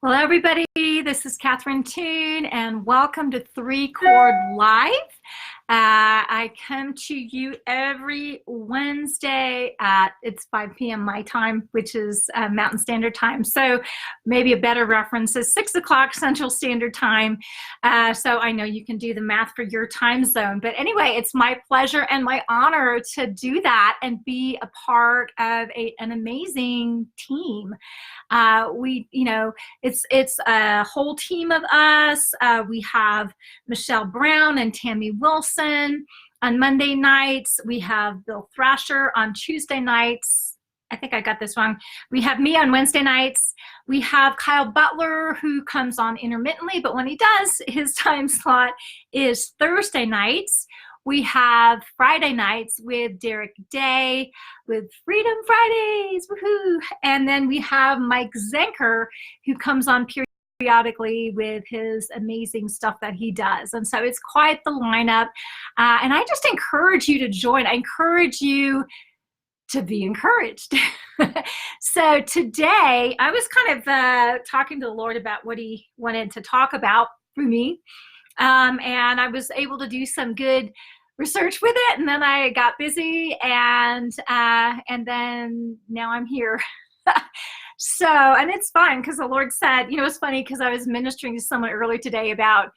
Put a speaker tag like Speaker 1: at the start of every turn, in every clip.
Speaker 1: Well, everybody, this is Catherine Toon, and welcome to Three Chord Live. I come to you every Wednesday at, it's 5 p.m. my time, which is Mountain Standard Time. So maybe a better reference is 6 o'clock Central Standard Time. So I know you can do the math for your time zone. But anyway, it's my pleasure and my honor to do that and be a part of an amazing team. It's a whole team of us. We have Michelle Brown and Tammy Wilson on Monday nights. We have Bill Thrasher on Tuesday nights. I think I got this wrong. We have me on Wednesday nights. We have Kyle Butler, who comes on intermittently, but when he does, his time slot is Thursday nights. We have Friday nights with Derek Day with Freedom Fridays, woohoo! And then we have Mike Zenker, who comes on periodically with his amazing stuff that he does. And so it's quite the lineup. And I just encourage you to join. I encourage you to be encouraged. So today, I was kind of talking to the Lord about what he wanted to talk about for me. And I was able to do some good research with it, and then I got busy, and then now I'm here. So, and it's fun because the Lord said, it's funny because I was ministering to someone earlier today about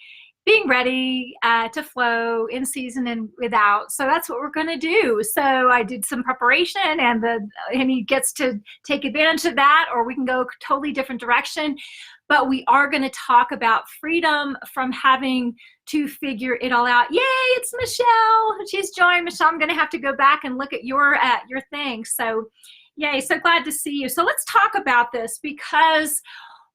Speaker 1: being ready to flow in season and without. So that's what we're going to do. So I did some preparation, and he gets to take advantage of that, or we can go a totally different direction. But we are going to talk about freedom from having to figure it all out. Yay, it's Michelle. She's joined. Michelle, I'm going to have to go back and look at your thing. So yay, so glad to see you. So let's talk about this, because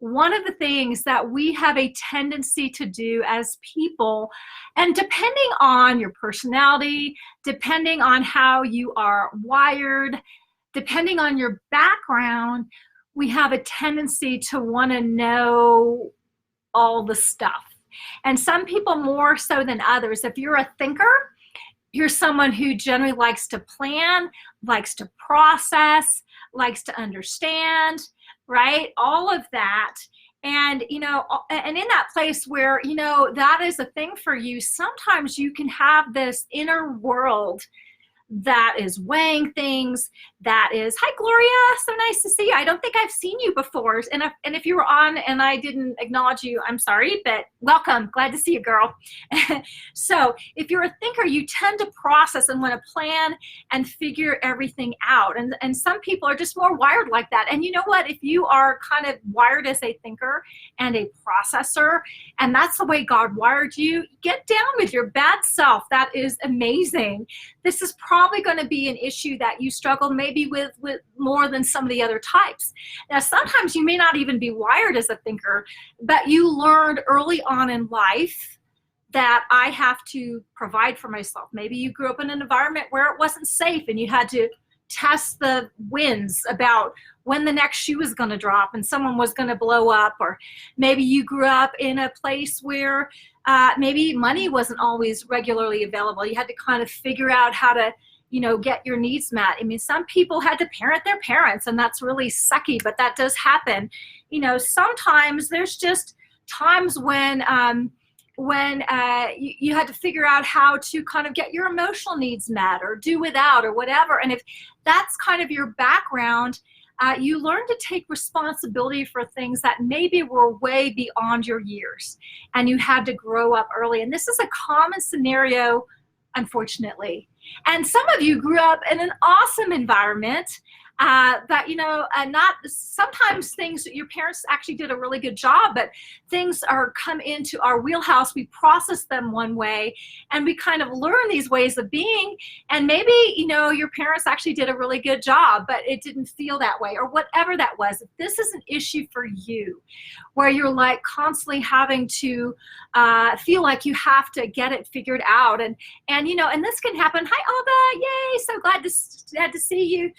Speaker 1: one of the things that we have a tendency to do as people, and depending on your personality, depending on how you are wired, depending on your background, we have a tendency to want to know all the stuff. And some people more so than others. If you're a thinker, you're someone who generally likes to plan, likes to process, likes to understand, right? All of that. And, and in that place where, that is a thing for you, sometimes you can have this inner world that is weighing things, that is, hi Gloria, so nice to see you. I don't think I've seen you before. And if you were on and I didn't acknowledge you, I'm sorry, but welcome, glad to see you, girl. So if you're a thinker, you tend to process and want to plan and figure everything out. And some people are just more wired like that. And you know what, if you are kind of wired as a thinker and a processor, and that's the way God wired you, get down with your bad self. That is amazing. This is probably going to be an issue that you struggle maybe with more than some of the other types. Now, sometimes you may not even be wired as a thinker, but you learned early on in life that I have to provide for myself. Maybe you grew up in an environment where it wasn't safe and you had to test the winds about when the next shoe was going to drop and someone was going to blow up. Or maybe you grew up in a place where maybe money wasn't always regularly available. You had to kind of figure out how to, get your needs met. I mean, some people had to parent their parents, and that's really sucky, but that does happen. Sometimes there's just times when you had to figure out how to kind of get your emotional needs met or do without or whatever. And if that's kind of your background, you learn to take responsibility for things that maybe were way beyond your years, and you had to grow up early. And this is a common scenario, unfortunately. And some of you grew up in an awesome environment, but not sometimes things that your parents actually did a really good job, but things come into our wheelhouse. We process them one way, and we kind of learn these ways of being. And maybe your parents actually did a really good job, but it didn't feel that way, or whatever that was. If this is an issue for you, where you're like constantly having to feel like you have to get it figured out, and this can happen. Hi Alba, yay! So glad to see you.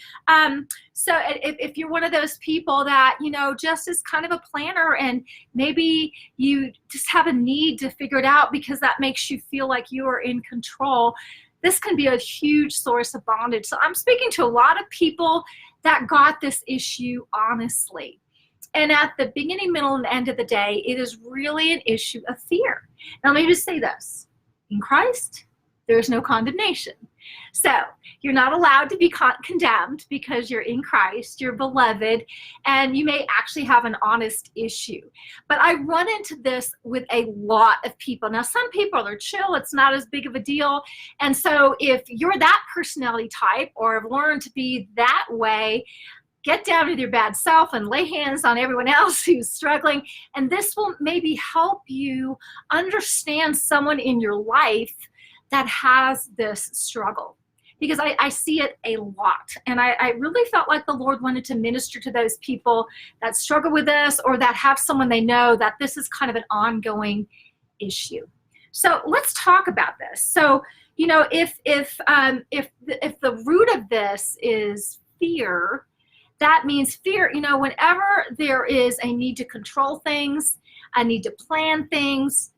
Speaker 1: So if you're one of those people that, just is kind of a planner, and maybe you just have a need to figure it out because that makes you feel like you are in control, this can be a huge source of bondage. So I'm speaking to a lot of people that got this issue honestly. And at the beginning, middle, and end of the day, it is really an issue of fear. Now, let me just say this. In Christ, there is no condemnation. So you're not allowed to be condemned because you're in Christ, you're beloved, and you may actually have an honest issue. But I run into this with a lot of people. Now, some people are chill, it's not as big of a deal. And so if you're that personality type or have learned to be that way, get down with your bad self and lay hands on everyone else who's struggling. And this will maybe help you understand someone in your life that has this struggle. Because I see it a lot. And I really felt like the Lord wanted to minister to those people that struggle with this or that have someone they know that this is kind of an ongoing issue. So let's talk about this. So, you know, if the root of this is fear, that means fear, you know, whenever there is a need to control things, a need to plan things,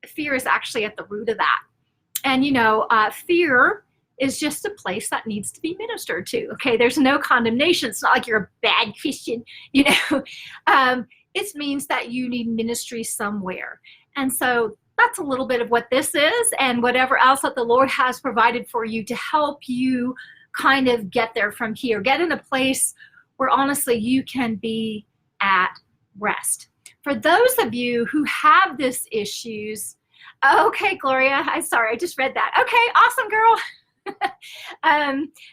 Speaker 1: fear is actually at the root of that. And, you know, fear is just a place that needs to be ministered to. Okay, there's no condemnation. It's not like you're a bad Christian, you know. It means that you need ministry somewhere. And so that's a little bit of what this is and whatever else that the Lord has provided for you to help you kind of get there from here. Get in a place where honestly you can be at rest. For those of you who have these issues, okay, Gloria, I'm sorry, I just read that. Okay, awesome, girl.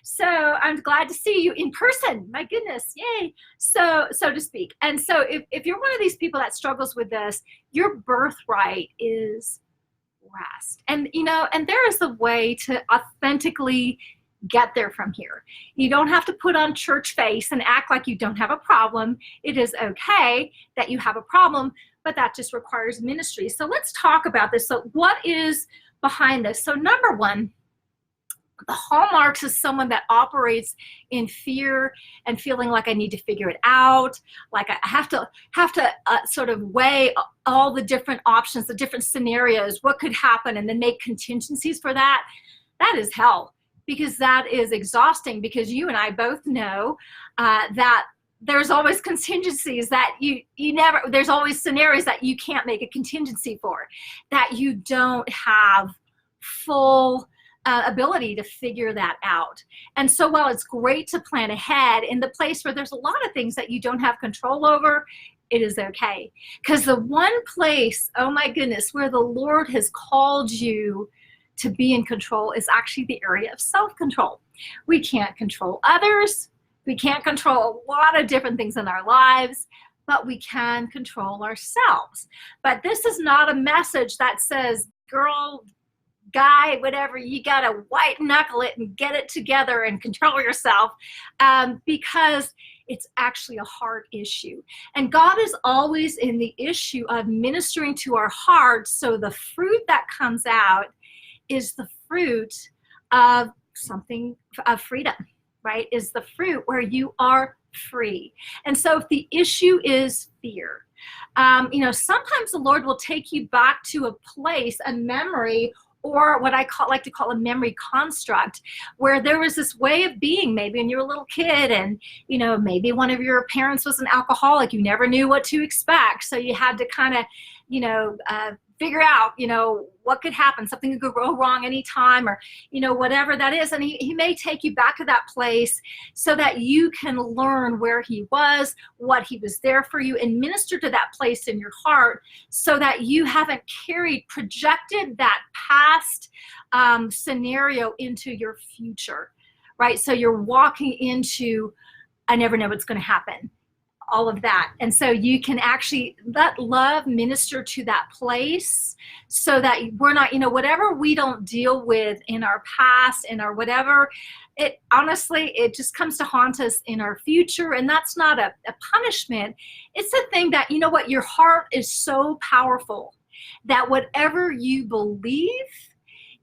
Speaker 1: So I'm glad to see you in person. My goodness, yay. So to speak. And so if you're one of these people that struggles with this, your birthright is rest. And, you know, and there is a way to authentically get there from here. You don't have to put on church face and act like you don't have a problem. It is okay that you have a problem, but that just requires ministry. So let's talk about this. So what is behind this? So number one, the hallmarks is someone that operates in fear and feeling like I need to figure it out, like I have to sort of weigh all the different options, the different scenarios, what could happen, and then make contingencies for that. That is hell, because that is exhausting, because you and I both know that there's always contingencies that you never, there's always scenarios that you can't make a contingency for, that you don't have full ability to figure that out. And so while it's great to plan ahead in the place where there's a lot of things that you don't have control over, it is okay. Because the one place, oh my goodness, where the Lord has called you to be in control is actually the area of self-control. We can't control others. We can't control a lot of different things in our lives, but we can control ourselves. But this is not a message that says, girl, guy, whatever, you gotta white knuckle it and get it together and control yourself, because it's actually a heart issue. And God is always in the issue of ministering to our hearts, so the fruit that comes out is the fruit of something, of freedom, right? Is the fruit where you are free. And so if the issue is fear, you know, sometimes the Lord will take you back to a place, a memory, or what I like to call a memory construct, where there was this way of being, maybe when you were a little kid, and, you know, maybe one of your parents was an alcoholic. You never knew what to expect. So you had to kind of, you know, figure out, you know, what could happen. Something could go wrong anytime, or, you know, whatever that is. And he may take you back to that place so that you can learn where he was, what he was there for you, and minister to that place in your heart, so that you haven't projected that past scenario into your future, right? So you're walking into, I never know what's going to happen, all of that. And so you can actually let love minister to that place, so that we're not, you know, whatever we don't deal with in our past, in our whatever, it honestly, it just comes to haunt us in our future. And that's not a punishment. It's a thing that, you know what, your heart is so powerful that whatever you believe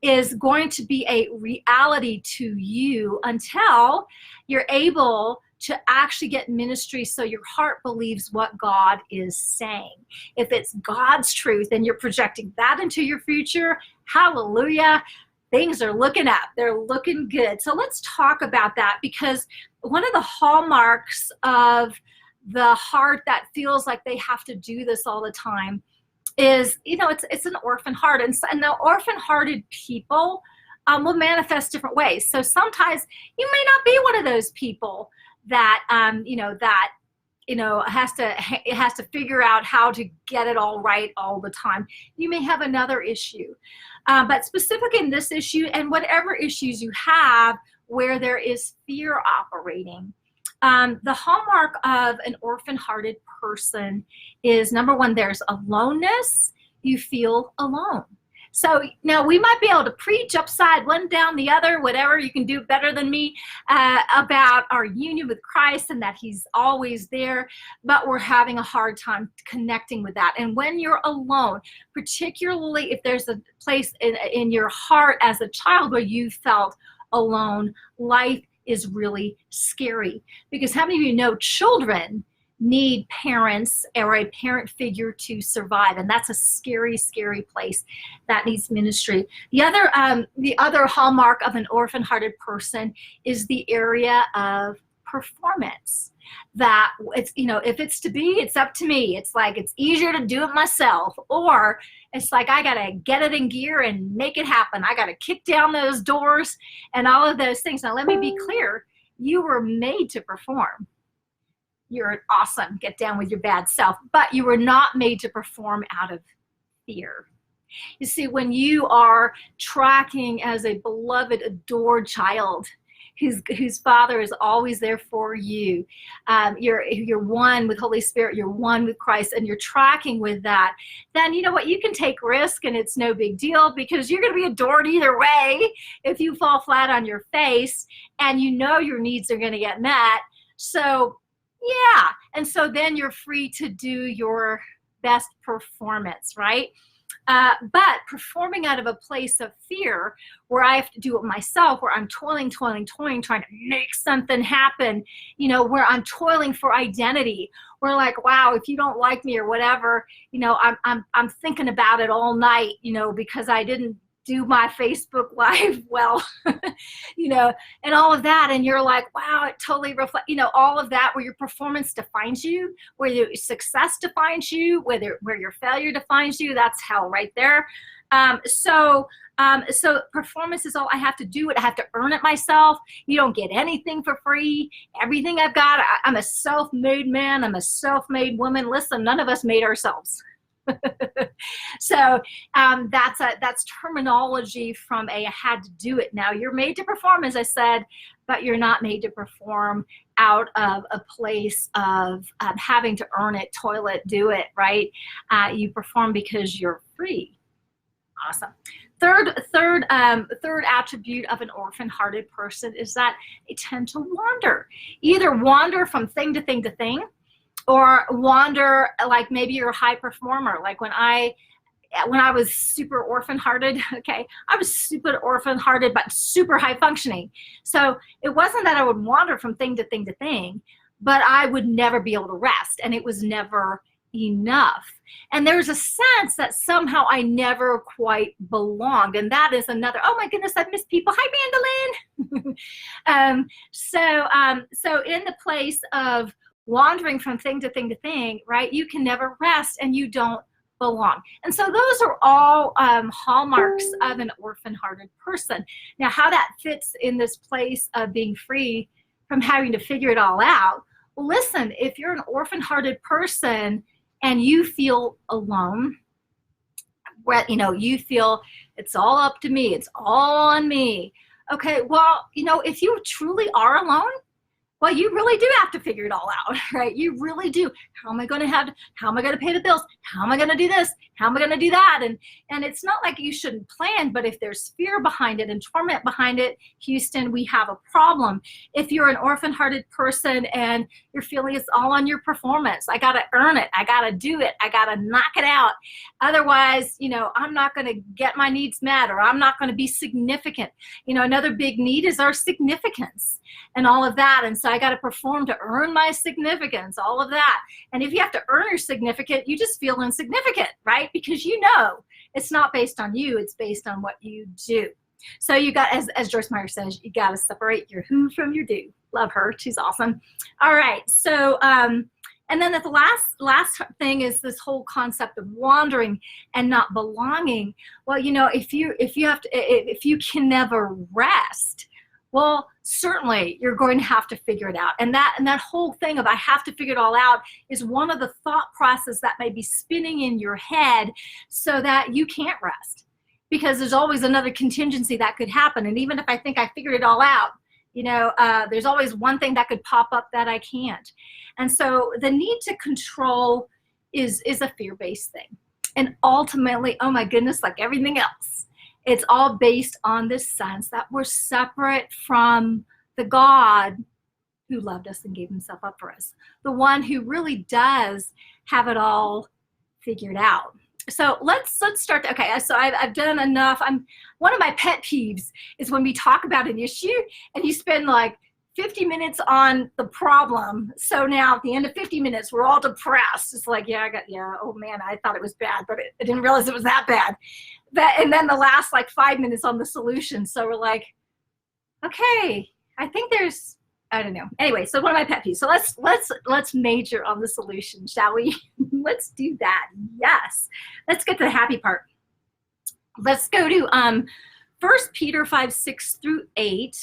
Speaker 1: is going to be a reality to you until you're able to actually get ministry, so your heart believes what God is saying. If it's God's truth and you're projecting that into your future, hallelujah, things are looking up. They're looking good. So let's talk about that, because one of the hallmarks of the heart that feels like they have to do this all the time is, it's an orphan heart. And the orphan hearted people will manifest different ways. So sometimes you may not be one of those people that, has to figure out how to get it all right all the time. You may have another issue, but specific in this issue and whatever issues you have where there is fear operating, the hallmark of an orphan-hearted person is, number one, there's aloneness. You feel alone. So now we might be able to preach upside one down the other, whatever, you can do better than me, about our union with Christ and that he's always there, but we're having a hard time connecting with that. And when you're alone, particularly if there's a place in your heart as a child where you felt alone, life is really scary. Because how many of you know children need parents or a parent figure to survive? And that's a scary, scary place that needs ministry. The other hallmark of an orphan-hearted person is the area of performance. That it's, if it's to be, it's up to me. It's like, it's easier to do it myself, or it's like, I got to get it in gear and make it happen. I got to kick down those doors and all of those things. Now, let me be clear. You were made to perform. You're awesome. Get down with your bad self. But you were not made to perform out of fear. You see, when you are tracking as a beloved, adored child, whose father is always there for you, you're one with Holy Spirit, you're one with Christ, and you're tracking with that, then you know what? You can take risk and it's no big deal, because you're going to be adored either way if you fall flat on your face and your needs are going to get met. So yeah, and so then you're free to do your best performance, right? But performing out of a place of fear, where I have to do it myself, where I'm toiling, trying to make something happen, where I'm toiling for identity, where like, wow, if you don't like me or whatever, I'm thinking about it all night, because I didn't do my Facebook Live well, and all of that. And you're like, wow, it totally reflects, all of that, where your performance defines you, where your success defines you, where your failure defines you. That's hell right there. So performance is all I have to do. I have to earn it myself. You don't get anything for free. Everything I've got, I'm a self-made man. I'm a self-made woman. Listen, none of us made ourselves. So that's terminology from I had to do it. Now you're made to perform, as I said, but you're not made to perform out of a place of having to earn it, toil it, do it, right? You perform because you're free. Awesome. Third attribute of an orphan-hearted person is that they tend to wander. Either wander from thing to thing to thing, or wander, like maybe you're a high performer. Like when I was super orphan-hearted, okay, I was super orphan-hearted, but super high functioning. So it wasn't that I would wander from thing to thing to thing, but I would never be able to rest, and it was never enough. And there's a sense that somehow I never quite belonged. And that is another, oh my goodness, I've missed people. Hi, Mandolin. So in the place of wandering from thing to thing to thing, right, you can never rest and you don't belong. And so those are all hallmarks of an orphan-hearted person. Now, how that fits in this place of being free from having to figure it all out. Well, listen, if you're an orphan-hearted person and you feel alone, where you feel it's all up to me, it's all on me. Okay, well, if you truly are alone, well, you really do have to figure it all out, right? You really do. How am I going to pay the bills? How am I going to do this? How am I going to do that? And it's not like you shouldn't plan, but if there's fear behind it and torment behind it, Houston, we have a problem. If you're an orphan-hearted person and you're feeling it's all on your performance, I got to earn it. I got to do it. I got to knock it out. Otherwise, I'm not going to get my needs met, or I'm not going to be significant. Another big need is our significance and all of that. And so I got to perform to earn my significance, all of that. And if you have to earn your significant, you just feel insignificant, right? Because it's not based on you, it's based on what you do. So you got, as Joyce Meyer says, you got to separate your who from your do. Love her, she's awesome. All right, so And then the last thing is this whole concept of wandering and not belonging. Well, you know, if you can never rest, well, certainly you're going to have to figure it out. And that whole thing of I have to figure it all out is one of the thought process that may be spinning in your head so that you can't rest, because there's always another contingency that could happen. And even if I think I figured it all out, you know, there's always one thing that could pop up that I can't. And so the need to control is a fear-based thing. And ultimately, oh my goodness, like everything else, it's all based on this sense that we're separate from the God who loved us and gave himself up for us. The one who really does have it all figured out. So let's start. Okay, so I've done enough. One of my pet peeves is when we talk about an issue and you spend like 50 minutes on the problem. So now at the end of 50 minutes, we're all depressed. It's like, oh man, I thought it was bad, but I didn't realize it was that bad. And then the last like 5 minutes on the solution. So we're like, okay, I think there's, I don't know. Anyway, so one of my pet peeves. So let's major on the solution, shall we? Let's do that. Yes. Let's get to the happy part. Let's go to 1 Peter 5:6-8.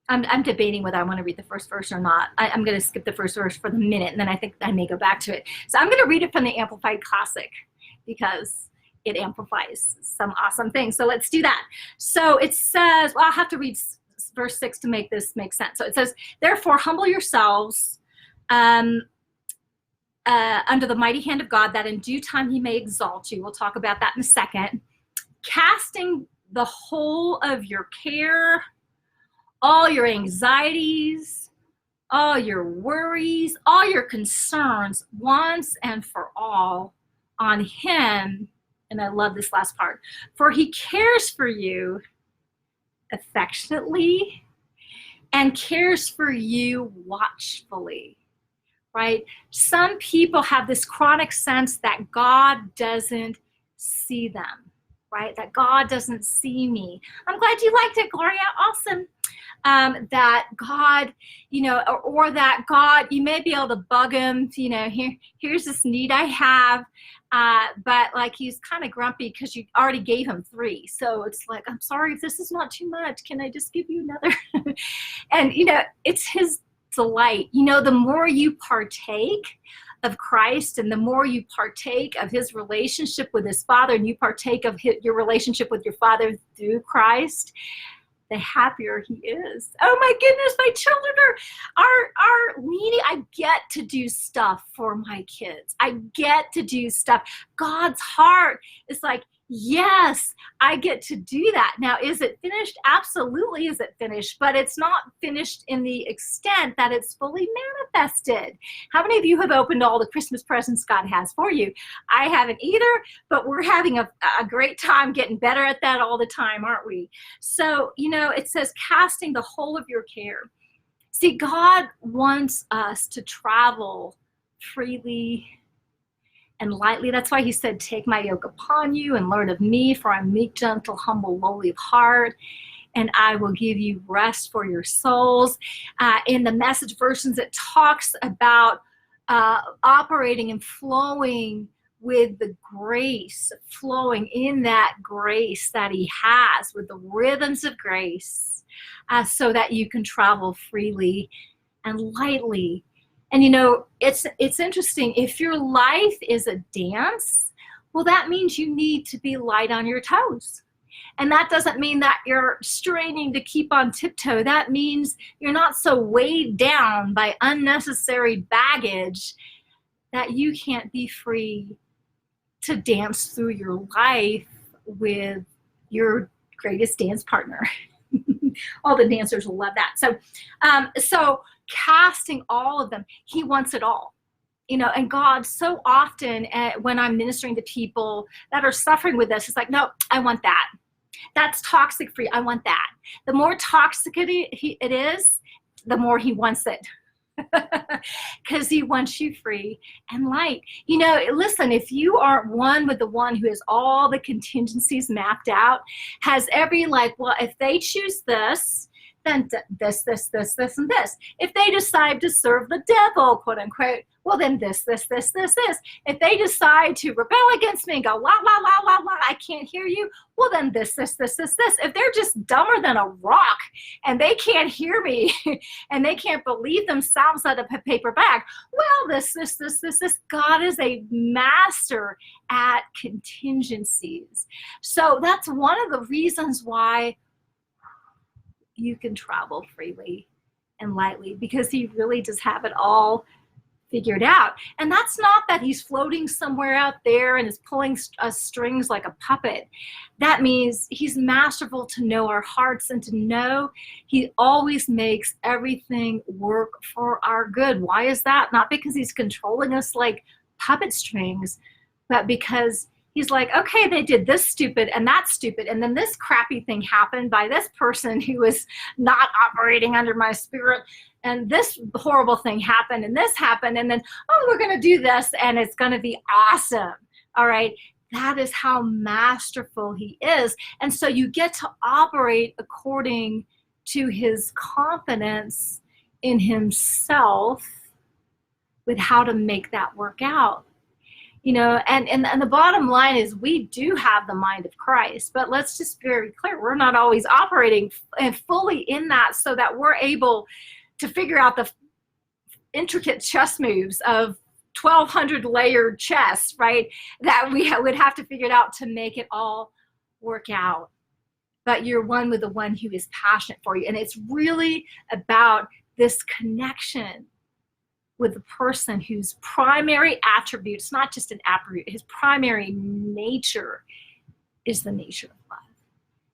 Speaker 1: I'm debating whether I want to read the first verse or not. I'm going to skip the first verse for the minute, and then I think I may go back to it. So I'm going to read it from the Amplified Classic because it amplifies some awesome things. So let's do that. So it says, well, I'll have to read verse 6 to make this make sense. So it says, therefore, humble yourselves under the mighty hand of God, that in due time he may exalt you. We'll talk about that in a second. Casting the whole of your care, all your anxieties, all your worries, all your concerns, once and for all, on him. And I love this last part. For he cares for you affectionately and cares for you watchfully, right? Some people have this chronic sense that God doesn't see them, right? That God doesn't see me. I'm glad you liked it, Gloria. Awesome. That God, you know, or that God, you may be able to bug him, you know, here's this need I have, but like he's kind of grumpy because you already gave him 3. So it's like, I'm sorry if this is not too much. Can I just give you another? And, you know, it's his delight. You know, the more you partake of Christ and the more you partake of his relationship with his Father, and you partake of your relationship with your Father through Christ, the happier he is. Oh my goodness, my children are leaning. I get to do stuff for my kids. I get to do stuff. God's heart is like, yes, I get to do that. Now, is it finished? Absolutely is it finished, but it's not finished in the extent that it's fully manifested. How many of you have opened all the Christmas presents God has for you? I haven't either, but we're having a great time getting better at that all the time, aren't we? So, you know, it says casting the whole of your care. See, God wants us to travel freely and lightly. That's why he said, take my yoke upon you and learn of me, for I'm meek, gentle, humble, lowly of heart, and I will give you rest for your souls. In the Message versions, it talks about operating and flowing with the grace, flowing in that grace that he has, with the rhythms of grace, so that you can travel freely and lightly. And, you know, it's interesting. If your life is a dance, well, that means you need to be light on your toes. And that doesn't mean that you're straining to keep on tiptoe. That means you're not so weighed down by unnecessary baggage that you can't be free to dance through your life with your greatest dance partner. All the dancers will love that. So casting all of them, he wants it all, you know. And God, so often when I'm ministering to people that are suffering with this, it's like, no, I want that. That's toxic free. I want that. The more toxic it is, the more he wants it. Because he wants you free and light. You know, listen, if you are one with the one who has all the contingencies mapped out, has every, like, well, if they choose this, then this, and this. If they decide to serve the devil, quote unquote, well, then this. If they decide to rebel against me and go, la, la, la, la, la, I can't hear you, well, then this. If they're just dumber than a rock and they can't hear me and they can't believe themselves out of a paper bag, well, this. God is a master at contingencies. So that's one of the reasons why you can travel freely and lightly, because he really does have it all figured out. And that's not that he's floating somewhere out there and is pulling strings like a puppet. That means he's masterful to know our hearts and to know he always makes everything work for our good. Why is that? Not because he's controlling us like puppet strings, but because he's like, okay, they did this stupid and that stupid, and then this crappy thing happened by this person who was not operating under my spirit, and this horrible thing happened, and this happened, and then, oh, we're going to do this, and it's going to be awesome. All right. That is how masterful he is. And so you get to operate according to his confidence in himself with how to make that work out. You know, and the bottom line is we do have the mind of Christ, but let's just be very clear, we're not always operating fully in that so that we're able to figure out the intricate chess moves of 1,200 layered chess, right? That we would have to figure it out to make it all work out. But you're one with the one who is passionate for you. And it's really about this connection with the person whose primary attribute, it's not just an attribute, his primary nature is the nature of love.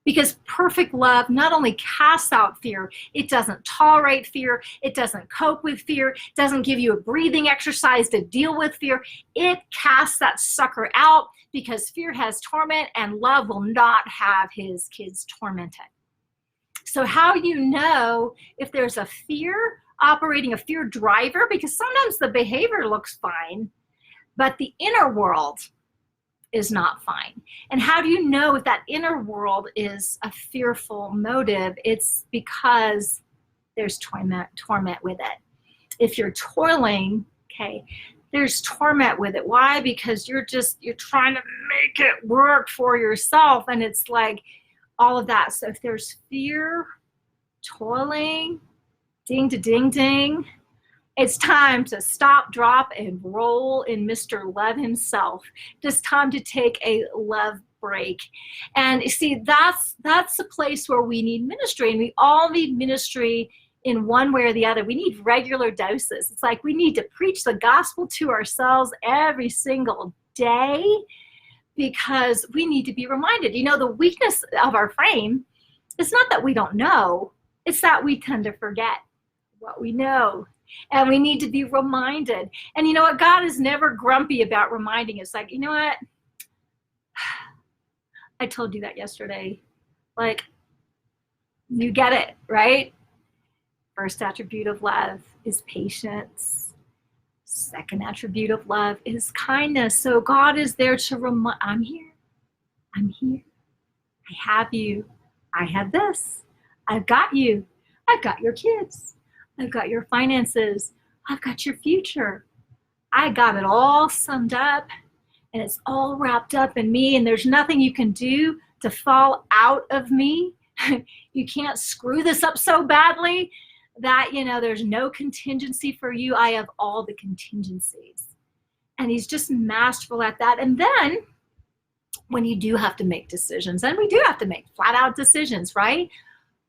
Speaker 1: Because perfect love not only casts out fear, it doesn't tolerate fear, it doesn't cope with fear, it doesn't give you a breathing exercise to deal with fear. It casts that sucker out because fear has torment and love will not have his kids tormented. So how you know if there's a fear operating, a fear driver, because sometimes the behavior looks fine, but the inner world is not fine. And how do you know if that inner world is a fearful motive? It's because there's torment with it. If you're toiling, okay, there's torment with it. Why? Because you're trying to make it work for yourself, and it's like all of that. So if there's fear, toiling, ding to ding ding, it's time to stop, drop, and roll in Mr. Love himself. It's time to take a love break. And you see, that's the place where we need ministry, and we all need ministry in one way or the other. We need regular doses. It's like we need to preach the gospel to ourselves every single day because we need to be reminded. You know, the weakness of our frame is not that we don't know, it's that we tend to forget what we know, and we need to be reminded. And you know what? God is never grumpy about reminding us. Like, you know what? I told you that yesterday. Like, you get it, right? First attribute of love is patience. Second attribute of love is kindness. So God is there to remind, I'm here. I'm here. I have you. I have this. I've got you. I've got your kids. I've got your finances. I've got your future. I got it all summed up, and it's all wrapped up in me, and there's nothing you can do to fall out of me. You can't screw this up so badly that, you know, there's no contingency for you. I have all the contingencies. And he's just masterful at that. And then when you do have to make decisions, and we do have to make flat out decisions, right?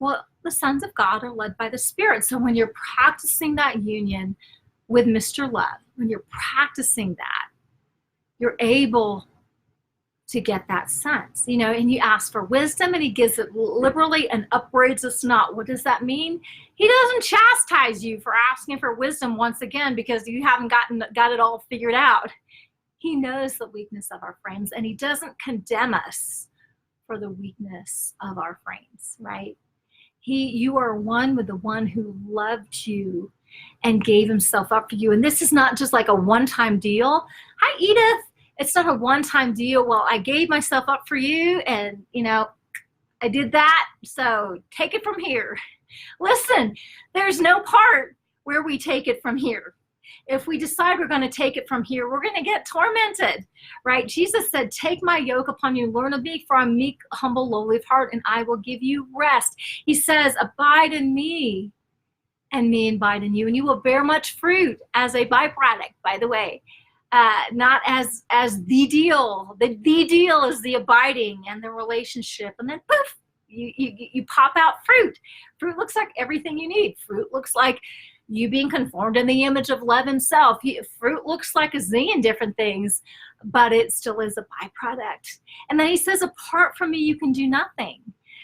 Speaker 1: Well, the sons of God are led by the Spirit. So when you're practicing that union with Mr. Love, when you're practicing that, you're able to get that sense, you know, and you ask for wisdom and he gives it liberally and upbraids us not. What does that mean? He doesn't chastise you for asking for wisdom once again because you haven't got it all figured out. He knows the weakness of our frames, and he doesn't condemn us for the weakness of our frames, right? You are one with the one who loved you and gave himself up for you. And this is not just like a one-time deal. Hi, Edith. It's not a one-time deal. Well, I gave myself up for you and, you know, I did that. So take it from here. Listen, there's no part where we take it from here. If we decide we're going to take it from here, we're going to get tormented, right? Jesus said, take my yoke upon you, learn of me, for I'm meek, humble, lowly of heart, and I will give you rest. He says, abide in me, and me abide in you, and you will bear much fruit as a byproduct, by the way. Not as the deal. The deal is the abiding and the relationship, and then poof, you pop out fruit. Fruit looks like everything you need. Fruit looks like you being conformed in the image of love himself. Fruit looks like a zillion different things, but it still is a byproduct. And then he says, apart from me, you can do nothing.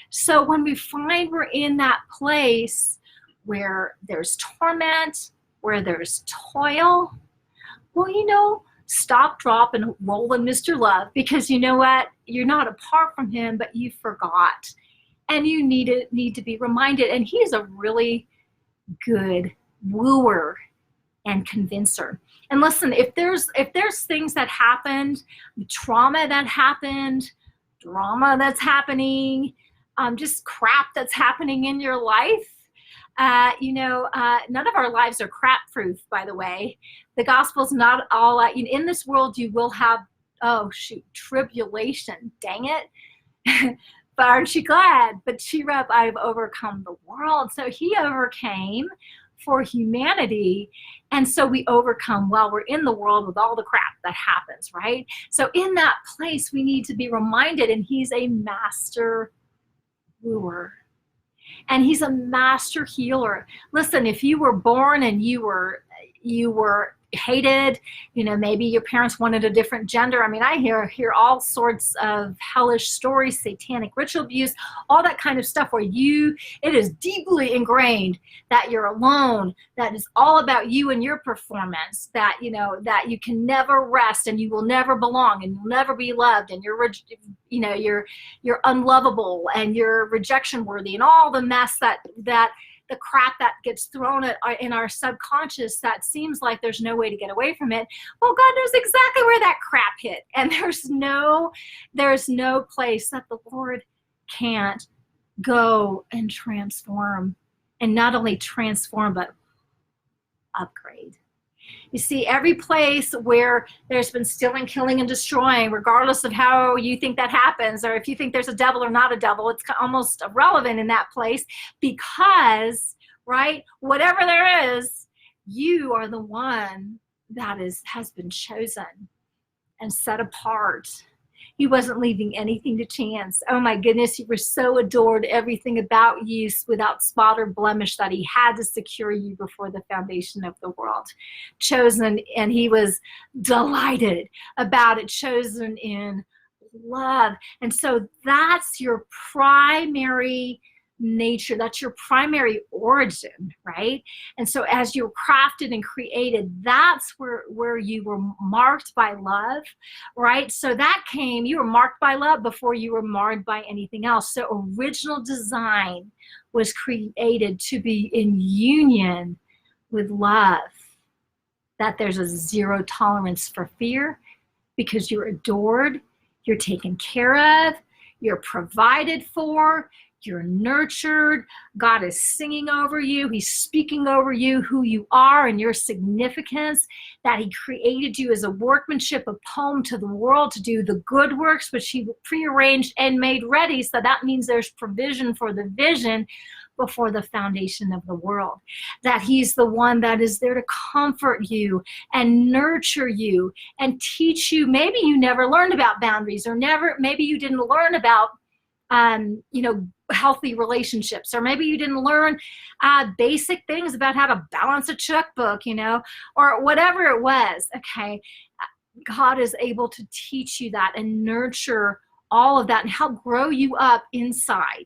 Speaker 1: So when we find we're in that place where there's torment, where there's toil, well, stop, drop, and roll in Mr. Love, because you know what? You're not apart from him, but you forgot. And you need to be reminded. And he is a really good wooer and convincer. And listen, if there's things that happened, trauma that happened, drama that's happening, just crap that's happening in your life, none of our lives are crap proof, by the way. The gospel's not all in this world. You will have, tribulation, dang it. But aren't you glad? But cheer up, I've overcome the world. So he overcame for humanity. And so we overcome while we're in the world with all the crap that happens, right? So in that place, we need to be reminded, and he's a master wooer. And he's a master healer. Listen, if you were born and you were hated, maybe your parents wanted a different gender. I mean, I hear all sorts of hellish stories, satanic ritual abuse, all that kind of stuff where it is deeply ingrained that you're alone, that is all about you and your performance, that you can never rest and you will never belong and you'll never be loved, and you're unlovable and you're rejection worthy, and all the mess that the crap that gets thrown in our subconscious that seems like there's no way to get away from it. Well, God knows exactly where that crap hit. And there's no place that the Lord can't go and transform. And not only transform, but upgrade. You see, every place where there's been stealing, killing, and destroying, regardless of how you think that happens, or if you think there's a devil or not a devil, it's almost irrelevant in that place, because, right, whatever there is, you are the one that has been chosen and set apart. He wasn't leaving anything to chance. Oh my goodness, you were so adored, everything about you without spot or blemish, that he had to secure you before the foundation of the world. Chosen, and he was delighted about it, chosen in love. And so that's your primary nature, that's your primary origin, right? And so as you're crafted and created, that's where you were marked by love, right? So you were marked by love before you were marred by anything else. So original design was created to be in union with love, that there's a zero tolerance for fear, because you're adored, you're taken care of, you're provided for, you're nurtured. God is singing over you. He's speaking over you, who you are and your significance, that he created you as a workmanship, a poem to the world to do the good works, which he prearranged and made ready. So that means there's provision for the vision before the foundation of the world, that he's the one that is there to comfort you and nurture you and teach you. Maybe you never learned about boundaries, or maybe you didn't learn about healthy relationships, or maybe you didn't learn basic things about how to balance a checkbook, or whatever it was. Okay, God is able to teach you that and nurture all of that and help grow you up inside,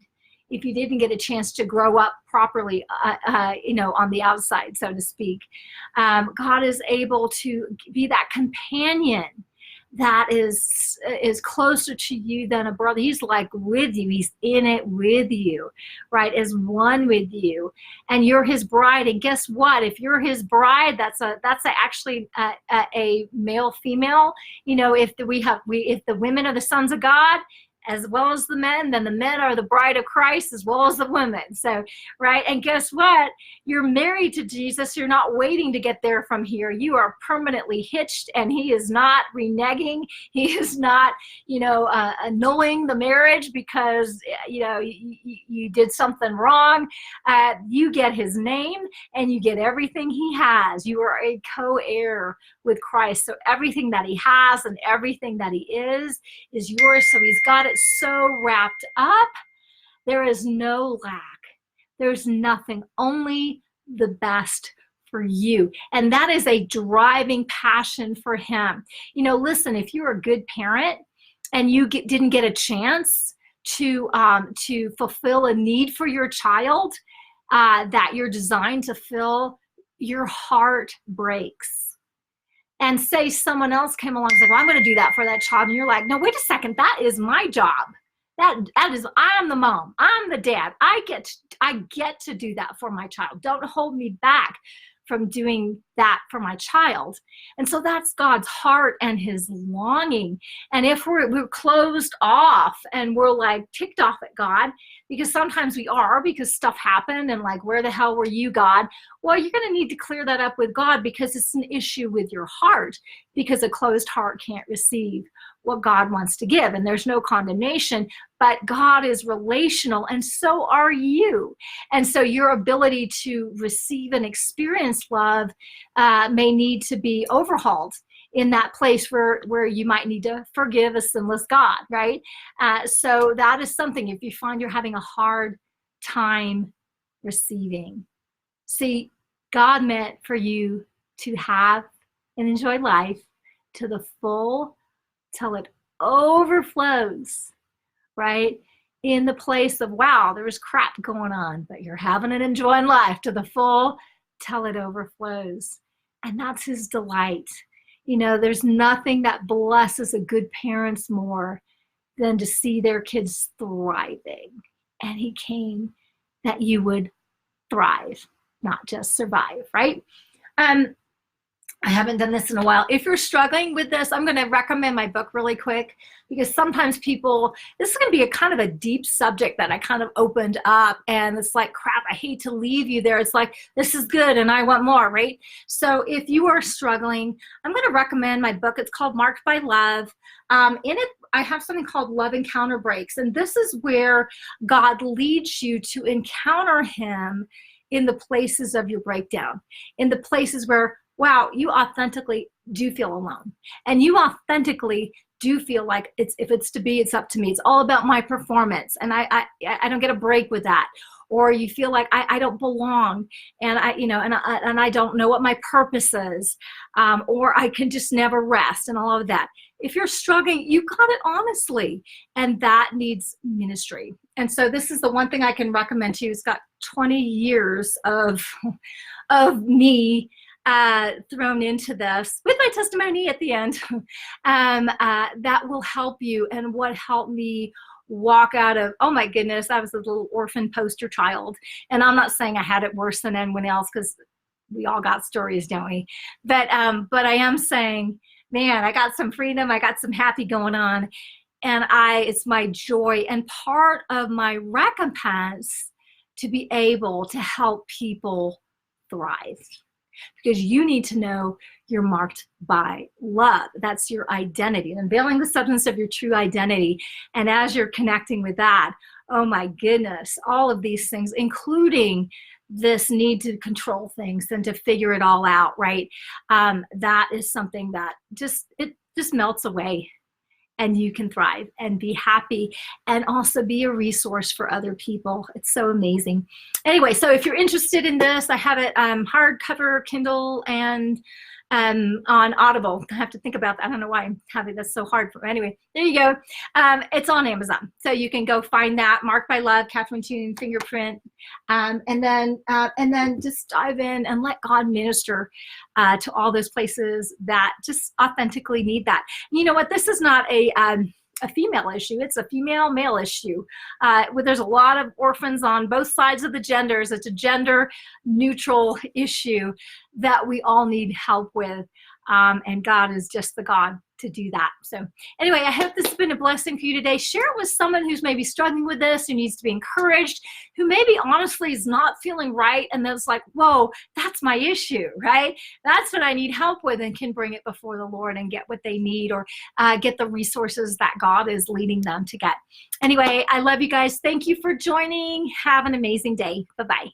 Speaker 1: if you didn't get a chance to grow up properly, on the outside, so to speak. God is able to be that companion that is closer to you than a brother. He's like with you. He's in it with you, right? As one with you, and you're his bride. And guess what? If you're his bride, that's actually a male female. If the women are the sons of God, as well as the men, then the men are the bride of Christ as well as the women. So, right? And guess what? You're married to Jesus. You're not waiting to get there from here. You are permanently hitched, and he is not reneging. He is not, annulling the marriage because, you did something wrong. You get his name and you get everything he has. You are a co-heir with Christ. So everything that he has and everything that he is yours. So he's got it so wrapped up. There is no lack. There's nothing, only the best for you. And that is a driving passion for him. Listen, if you're a good parent and you didn't get a chance to fulfill a need for your child that you're designed to fill, your heart breaks. And say someone else came along and said, well, I'm going to do that for that child. And you're like, no, wait a second. That is my job. That is, I'm the mom. I'm the dad. I get to do that for my child. Don't hold me back from doing that for my child. And so that's God's heart and his longing. And if we're closed off and we're like ticked off at God, because sometimes we are, because stuff happened and like, where the hell were you, God? Well, you're going to need to clear that up with God, because it's an issue with your heart, because a closed heart can't receive what God wants to give. And there's no condemnation, but God is relational, and so are you. And so your ability to receive and experience love may need to be overhauled in that place where you might need to forgive a sinless God, right? So that is something, if you find you're having a hard time receiving. See, God meant for you to have and enjoy life to the full till it overflows, right? In the place of, wow, there was crap going on, but you're having and enjoying life to the full till it overflows. And that's his delight. There's nothing that blesses a good parents more than to see their kids thriving. And he came that you would thrive, not just survive, right? I haven't done this in a while. If you're struggling with this, I'm going to recommend my book really quick, because sometimes this is going to be a kind of a deep subject that I kind of opened up, and it's like, crap, I hate to leave you there. It's like, this is good and I want more, right? So if you are struggling, I'm going to recommend my book. It's called Marked by Love. In it, I have something called Love Encounter Breaks. And this is where God leads you to encounter him in the places of your breakdown, in the places where, wow, you authentically do feel alone. And you authentically do feel like if it's to be, it's up to me. It's all about my performance. And I don't get a break with that. Or you feel like I don't belong, and I don't know what my purpose is, or I can just never rest, and all of that. If you're struggling, you got it honestly, and that needs ministry. And so this is the one thing I can recommend to you. It's got 20 years of me thrown into this with my testimony at the end. That will help you, and what helped me walk out of, oh my goodness, I was a little orphan poster child. And I'm not saying I had it worse than anyone else, because we all got stories, don't we? But I am saying, man, I got some freedom, I got some happy going on, and it's my joy and part of my recompense to be able to help people thrive. Because you need to know you're marked by love. That's your identity, unveiling the substance of your true identity. And as you're connecting with that, oh my goodness, all of these things, including this need to control things and to figure it all out, right? That is something that just melts away. And you can thrive and be happy and also be a resource for other people. It's so amazing. Anyway, so if you're interested in this, I have it hardcover, Kindle, and on Audible. I have to think about that. I don't know why I'm having this so hard. Anyway, there you go. It's on Amazon. So you can go find that, Marked by Love, Catherine Toon, Fingerprint, and then just dive in and let God minister to all those places that just authentically need that. And you know what? This is not a female issue. It's a female male issue. There's a lot of orphans on both sides of the genders. It's a gender neutral issue that we all need help with. And God is just the God to do that. So anyway, I hope this has been a blessing for you today. Share it with someone who's maybe struggling with this, who needs to be encouraged, who maybe honestly is not feeling right, and that's like, whoa, that's my issue, right? That's what I need help with, and can bring it before the Lord and get what they need, or get the resources that God is leading them to get. Anyway, I love you guys. Thank you for joining. Have an amazing day. Bye-bye.